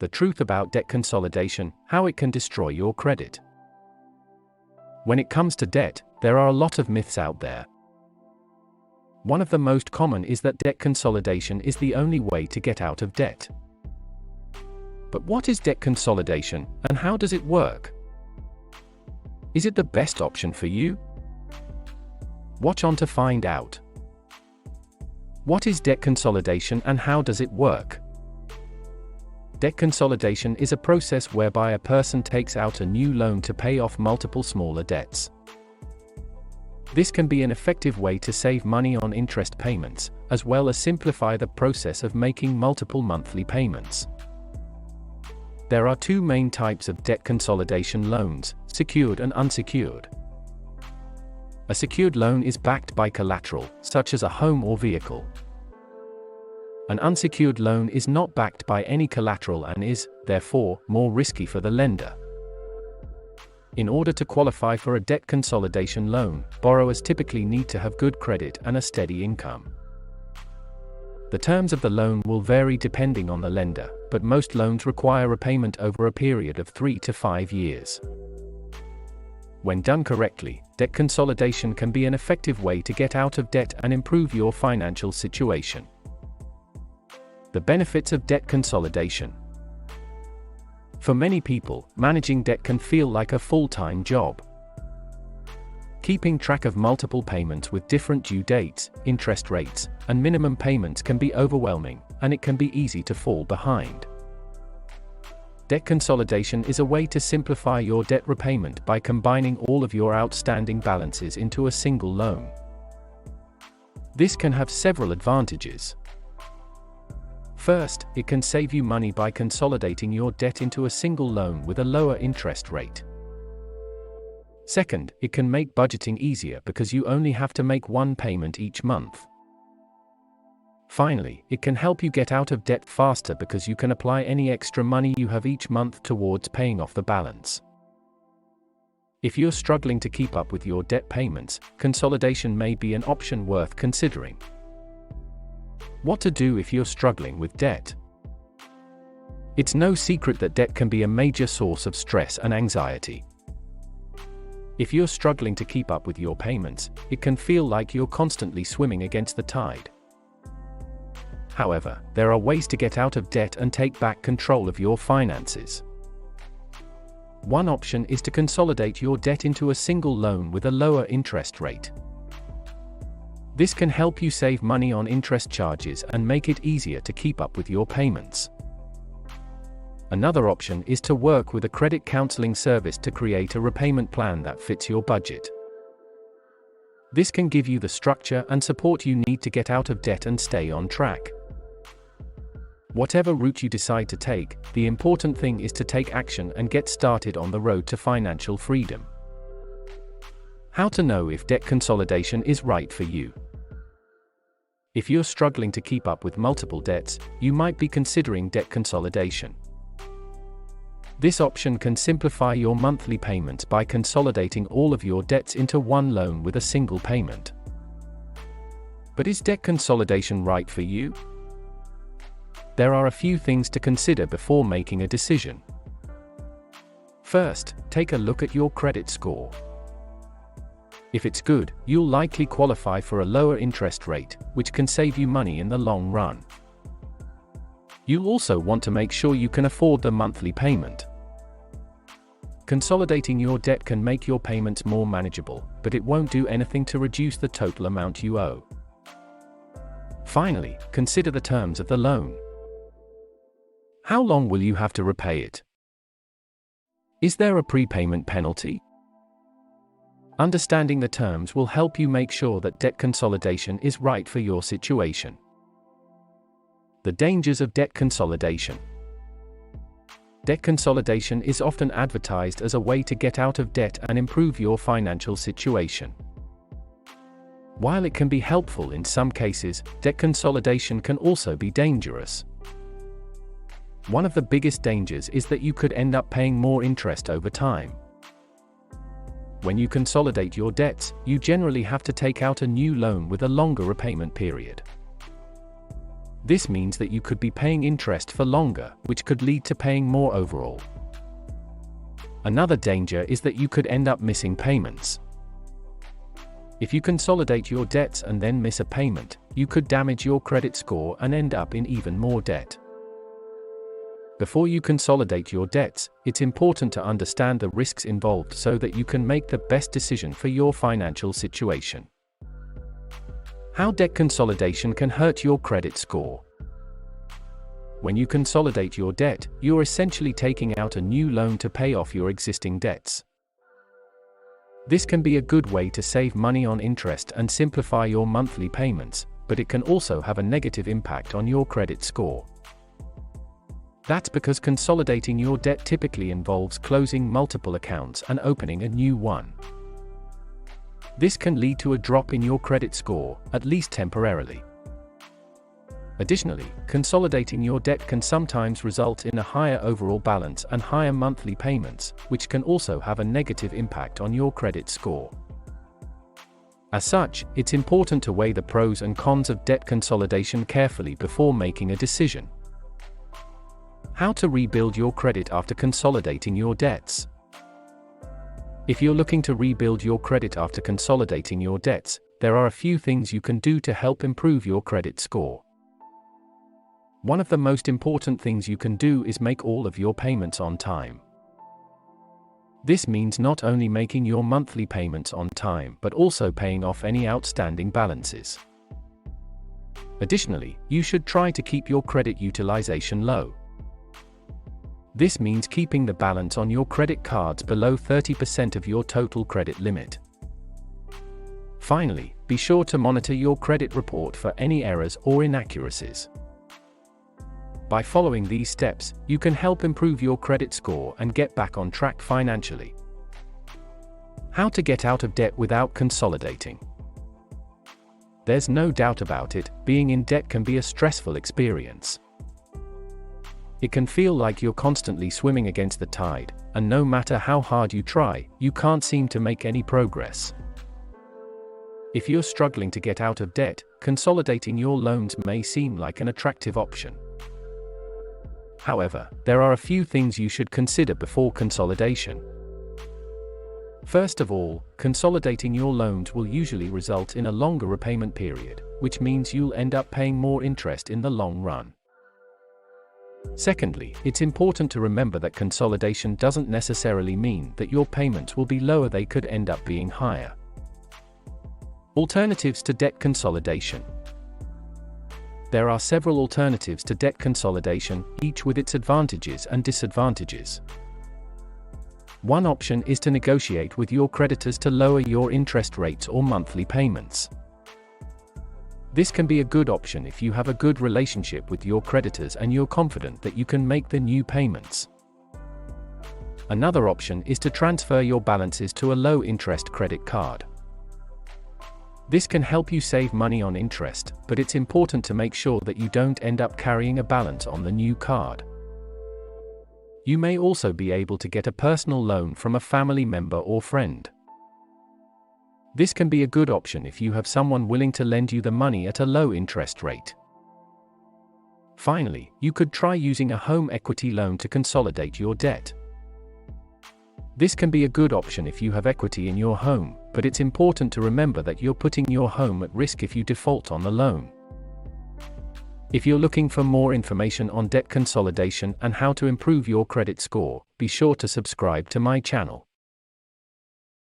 The truth about debt consolidation, how it can destroy your credit. When it comes to debt, there are a lot of myths out there. One of the most common is that debt consolidation is the only way to get out of debt. But what is debt consolidation, and how does it work? Is it the best option for you? Watch on to find out. What is debt consolidation and how does it work? Debt consolidation is a process whereby a person takes out a new loan to pay off multiple smaller debts. This can be an effective way to save money on interest payments, as well as simplify the process of making multiple monthly payments. There are two main types of debt consolidation loans: secured and unsecured. A secured loan is backed by collateral, such as a home or vehicle. An unsecured loan is not backed by any collateral and is, therefore, more risky for the lender. In order to qualify for a debt consolidation loan, borrowers typically need to have good credit and a steady income. The terms of the loan will vary depending on the lender, but most loans require repayment over a period of 3 to 5 years. When done correctly, debt consolidation can be an effective way to get out of debt and improve your financial situation. The benefits of debt consolidation. For many people, managing debt can feel like a full-time job. Keeping track of multiple payments with different due dates, interest rates, and minimum payments can be overwhelming, and it can be easy to fall behind. Debt consolidation is a way to simplify your debt repayment by combining all of your outstanding balances into a single loan. This can have several advantages. First, it can save you money by consolidating your debt into a single loan with a lower interest rate. Second, it can make budgeting easier because you only have to make one payment each month. Finally, it can help you get out of debt faster because you can apply any extra money you have each month towards paying off the balance. If you're struggling to keep up with your debt payments, consolidation may be an option worth considering. What to do if you're struggling with debt? It's no secret that debt can be a major source of stress and anxiety. If you're struggling to keep up with your payments, it can feel like you're constantly swimming against the tide. However, there are ways to get out of debt and take back control of your finances. One option is to consolidate your debt into a single loan with a lower interest rate. This can help you save money on interest charges and make it easier to keep up with your payments. Another option is to work with a credit counseling service to create a repayment plan that fits your budget. This can give you the structure and support you need to get out of debt and stay on track. Whatever route you decide to take, the important thing is to take action and get started on the road to financial freedom. How to know if debt consolidation is right for you? If you're struggling to keep up with multiple debts, you might be considering debt consolidation. This option can simplify your monthly payments by consolidating all of your debts into one loan with a single payment. But is debt consolidation right for you? There are a few things to consider before making a decision. First, take a look at your credit score. If it's good, you'll likely qualify for a lower interest rate, which can save you money in the long run. You'll also want to make sure you can afford the monthly payment. Consolidating your debt can make your payments more manageable, but it won't do anything to reduce the total amount you owe. Finally, consider the terms of the loan. How long will you have to repay it? Is there a prepayment penalty? Understanding the terms will help you make sure that debt consolidation is right for your situation. The dangers of debt consolidation. Debt consolidation is often advertised as a way to get out of debt and improve your financial situation. While it can be helpful in some cases, debt consolidation can also be dangerous. One of the biggest dangers is that you could end up paying more interest over time. When you consolidate your debts, you generally have to take out a new loan with a longer repayment period. This means that you could be paying interest for longer, which could lead to paying more overall. Another danger is that you could end up missing payments. If you consolidate your debts and then miss a payment, you could damage your credit score and end up in even more debt. Before you consolidate your debts, it's important to understand the risks involved so that you can make the best decision for your financial situation. How debt consolidation can hurt your credit score. When you consolidate your debt, you're essentially taking out a new loan to pay off your existing debts. This can be a good way to save money on interest and simplify your monthly payments, but it can also have a negative impact on your credit score. That's because consolidating your debt typically involves closing multiple accounts and opening a new one. This can lead to a drop in your credit score, at least temporarily. Additionally, consolidating your debt can sometimes result in a higher overall balance and higher monthly payments, which can also have a negative impact on your credit score. As such, it's important to weigh the pros and cons of debt consolidation carefully before making a decision. How to rebuild your credit after consolidating your debts. If you're looking to rebuild your credit after consolidating your debts, there are a few things you can do to help improve your credit score. One of the most important things you can do is make all of your payments on time. This means not only making your monthly payments on time but also paying off any outstanding balances. Additionally, you should try to keep your credit utilization low. This means keeping the balance on your credit cards below 30% of your total credit limit. Finally, be sure to monitor your credit report for any errors or inaccuracies. By following these steps, you can help improve your credit score and get back on track financially. How to get out of debt without consolidating. There's no doubt about it, being in debt can be a stressful experience. It can feel like you're constantly swimming against the tide, and no matter how hard you try, you can't seem to make any progress. If you're struggling to get out of debt, consolidating your loans may seem like an attractive option. However, there are a few things you should consider before consolidation. First of all, consolidating your loans will usually result in a longer repayment period, which means you'll end up paying more interest in the long run. Secondly, it's important to remember that consolidation doesn't necessarily mean that your payments will be lower, they could end up being higher. Alternatives to debt consolidation. There are several alternatives to debt consolidation, each with its advantages and disadvantages. One option is to negotiate with your creditors to lower your interest rates or monthly payments. This can be a good option if you have a good relationship with your creditors and you're confident that you can make the new payments. Another option is to transfer your balances to a low-interest credit card. This can help you save money on interest, but it's important to make sure that you don't end up carrying a balance on the new card. You may also be able to get a personal loan from a family member or friend. This can be a good option if you have someone willing to lend you the money at a low interest rate. Finally, you could try using a home equity loan to consolidate your debt. This can be a good option if you have equity in your home, but it's important to remember that you're putting your home at risk if you default on the loan. If you're looking for more information on debt consolidation and how to improve your credit score, be sure to subscribe to my channel.